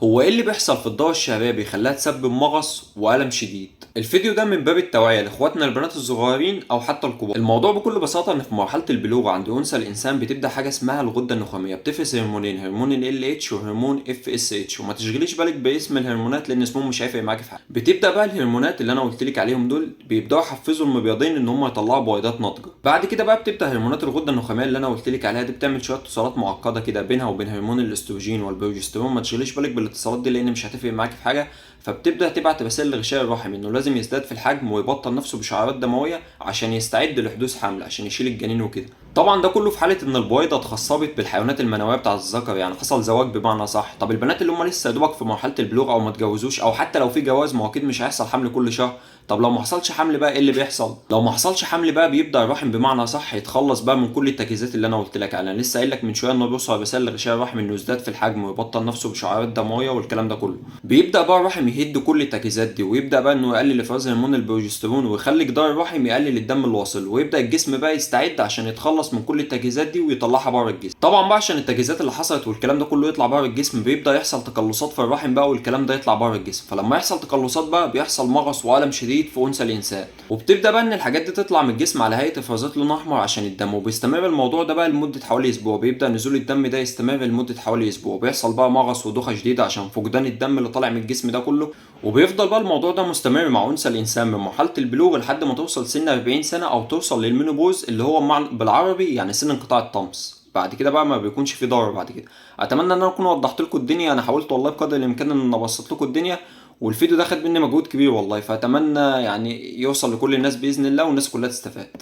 هو ايه اللي بيحصل في الدورة الشهرية بيخليها تسبب مغص وألم شديد؟ الفيديو ده من باب التوعية لاخواتنا البنات الصغيرين او حتى الكبار. الموضوع بكل بساطة ان في مرحلة البلوغ عند انثى الانسان بتبدأ حاجة اسمها الغدة النخامية، بتفرز هرمونين، هرمون ال اتش وهرمون اف اس اتش، وما تشغليش بالك باسم الهرمونات لان اسمهم مش هيفرق معاك في حاجة. بتبدأ بقى الهرمونات اللي انا قلت لك عليهم دول بيبدأوا يحفزوا المبيضين ان هم يطلعوا بويضات ناضجة. بعد كده بقى بتبدأ هرمونات الغدة النخامية اللي انا قلت لك عليها دي بتعمل شوية اتصالات معقدة كده بينها وبين هرمون الاستروجين والبروجسترون. ما تشغليش بالك بالاتصالات دي لان مش هتفرق معاك في حاجة. فبتبدأ تبعت رسائل لغشاء الرحم انه لازم يزداد في الحجم ويبطل نفسه بشعيرات دموية عشان يستعد لحدوث حمل، عشان يشيل الجنين وكده. طبعا ده كله في حالة ان البويضة اتخصبت بالحيوانات المنوية بتاعة الذكر، يعني حصل زواج بمعنى صح. طب البنات اللي هم لسه دوبك في مرحلة البلوغ او ما اتجوزوش، او حتى لو في جواز، ما هو اكيد مش هيحصل حمل كل شهر. طب لو ما حصلش حمل بقى ايه اللي بيحصل؟ لو ما حصلش حمل بقى بيبدا الرحم بمعنى صح يتخلص بقى من كل التجهيزات اللي انا قلت لك عليها. انا لسه قايل لك من شويه انه بيوصل رسائل لغشاء الرحم انه يزداد في الحجم ويبطل نفسه بشعيرات دمويه والكلام ده كله. بيبدا بقى الرحم يهد كل التجهيزات دي، ويبدا بقى انه يقلل افراز هرمون البروجسترون ويخلي جدار الرحم يقلل الدم اللي واصل، ويبدا الجسم بقى يستعد عشان يتخلص من كل التجهيزات دي ويطلعها بره الجسم. طبعا بقى عشان التجهيزات اللي حصلت والكلام ده كله يطلع بره الجسم بيبدا يحصل تقلصات في الرحم بقى، والكلام ده يطلع بره الجسم. فلما يحصل تقلصات بقى بيحصل مغص والم شديد في انثى الانسان، وبتبدا بقى ان الحاجات دي تطلع من الجسم على هيئه افرازات لون احمر عشان الدم. وبيستمر الموضوع ده بقى لمده حوالي اسبوع، بيبدا نزول الدم ده يستمر لمده حوالي اسبوع، بيحصل بقى مغص ودوخه شديده عشان فقدان الدم اللي طالع من الجسم ده كله. وبيفضل بقى الموضوع ده مستمر مع انثى الانسان من مرحله البلوغ لحد ما توصل سن 40 سنه او توصل للمينوبوز اللي هو بالعربي يعني سن انقطاع الطمس. بعد كده بقى ما بيكونش في ضرر بعد كده. اتمنى ان انا اكون وضحت لكم الدنيا. انا حاولت والله بقدر الامكان ان انا ابسط لكم الدنيا، والفيديو ده خد مني مجهود كبير والله. فاتمنى يعني يوصل لكل الناس باذن الله والناس كلها تستفاد.